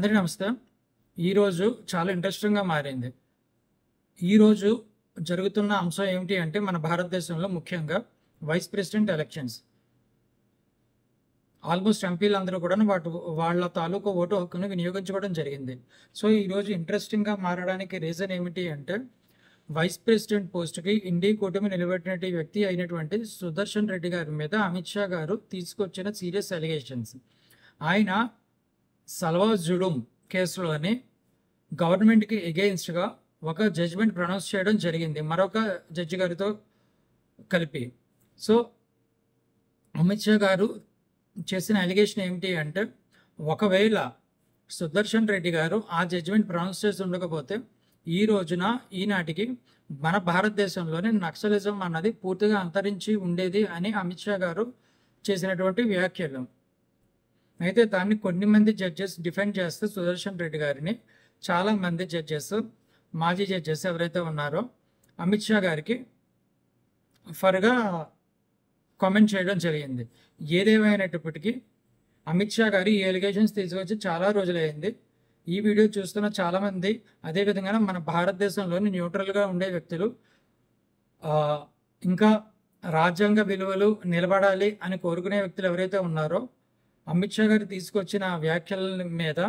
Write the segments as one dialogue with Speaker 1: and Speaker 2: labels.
Speaker 1: అందరికీ నమస్తే. ఈరోజు చాలా ఇంట్రెస్టింగ్‌గా మారింది. ఈరోజు జరుగుతున్న అంశం ఏమిటి అంటే, మన భారతదేశంలో ముఖ్యంగా వైస్ ప్రెసిడెంట్ ఎలక్షన్స్. ఆల్మోస్ట్ ఎంపీలందరూ కూడాను వాళ్ళ తాలూకా ఓటు హక్కును వినియోగించుకోవడం జరిగింది. సో, ఈరోజు ఇంట్రెస్టింగ్‌గా మారడానికి రీజన్ ఏమిటి అంటే, వైస్ ప్రెసిడెంట్ పోస్ట్‌కి ఇండీ కూటమి నిలబెట్టినటువంటి వ్యక్తి అయినటువంటి సుదర్శన్ రెడ్డి గారి మీద అమిత్ షా గారు తీసుకొచ్చిన సీరియస్ అలిగేషన్స్. ఆయన సల్వార్ జుడుం కేసులోని గవర్నమెంట్‌కి ఎగెయిన్స్ట్‌గా ఒక జడ్జిమెంట్ ప్రొనౌన్స్ చేయడం జరిగింది, మరొక జడ్జి గారితో కలిపి. సో, అమిత్ షా గారు చేసిన అలిగేషన్ ఏమిటి అంటే, ఒకవేళ సుదర్శన్ రెడ్డి గారు ఆ జడ్జిమెంట్ ప్రొనౌన్స్ చేసి ఉండకపోతే ఈ రోజున ఈనాటికి మన భారతదేశంలోనే నక్సలిజం అన్నది పూర్తిగా అంతరించి ఉండేది అని అమిత్ షా గారు చేసినటువంటి వ్యాఖ్యలు. అయితే దాన్ని కొన్ని మంది జడ్జెస్ డిఫెండ్ చేస్తూ సుదర్శన్ రెడ్డి గారిని చాలామంది జడ్జెస్, మాజీ జడ్జెస్ ఎవరైతే ఉన్నారో అమిత్ షా గారికి ఫర్గా కామెంట్ చేయడం జరిగింది. ఏదేమైనప్పటికీ అమిత్ షా గారు ఈ ఎలిగేషన్స్ తీసుకొచ్చి చాలా రోజులైంది. ఈ వీడియో చూస్తున్న చాలామంది, అదేవిధంగా మన భారతదేశంలోని న్యూట్రల్గా ఉండే వ్యక్తులు, ఇంకా రాజ్యాంగ విలువలు నిలబడాలి అని కోరుకునే వ్యక్తులు ఎవరైతే ఉన్నారో అమిత్ షా గారు తీసుకొచ్చిన వ్యాఖ్యల మీద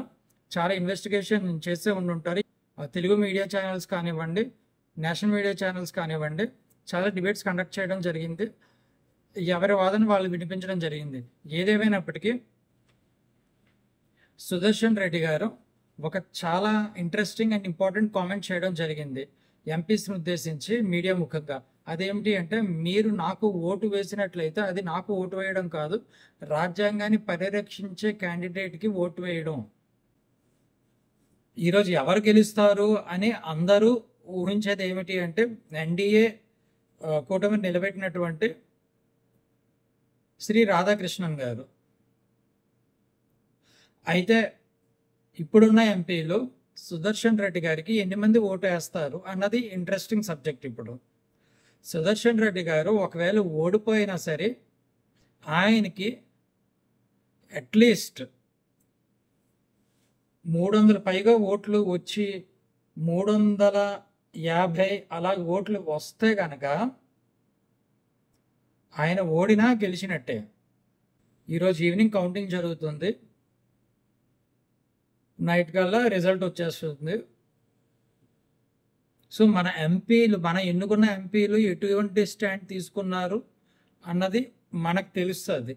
Speaker 1: చాలా ఇన్వెస్టిగేషన్ చేసే ఉండుంటారు. తెలుగు మీడియా ఛానల్స్ కానివ్వండి, నేషనల్ మీడియా ఛానల్స్ కానివ్వండి, చాలా డిబేట్స్ కండక్ట్ చేయడం జరిగింది. ఎవరి వాదన వాళ్ళు వినిపించడం జరిగింది. ఏదేమైనప్పటికీ సుదర్శన్ రెడ్డి గారు ఒక చాలా ఇంట్రెస్టింగ్ అండ్ ఇంపార్టెంట్ కామెంట్ చేయడం జరిగింది ఎంపీస్ని ఉద్దేశించి మీడియా ముఖంగా. అదేమిటి అంటే, మీరు నాకు ఓటు వేసినట్లయితే అది నాకు ఓటు వేయడం కాదు, రాజ్యాంగాన్ని పరిరక్షించే క్యాండిడేట్కి ఓటు వేయడం. ఈరోజు ఎవరు గెలుస్తారు అని అందరూ ఊహించేది ఏమిటి అంటే, ఎన్డీఏ కూటమి నిలబెట్టినటువంటి శ్రీ రాధాకృష్ణన్ గారు. అయితే ఇప్పుడున్న ఎంపీలు సుదర్శన్ రెడ్డి గారికి ఎన్ని మంది ఓటు వేస్తారు అన్నది ఇంట్రెస్టింగ్ సబ్జెక్ట్. ఇప్పుడు సుదర్శన్ రెడ్డి గారు ఒకవేళ ఓడిపోయినా సరే ఆయనకి అట్లీస్ట్ 300 పైగా ఓట్లు వచ్చి 350 అలా ఓట్లు వస్తే కనుక ఆయన ఓడినా గెలిచినట్టే. ఈరోజు ఈవినింగ్ కౌంటింగ్ జరుగుతుంది, నైట్ కల్లా రిజల్ట్ వచ్చేస్తుంది. సో మన ఎంపీలు, మన ఎన్నుకున్న ఎంపీలు ఎటువంటి స్టాండ్ తీసుకున్నారు అన్నది మనకు తెలుస్తుంది.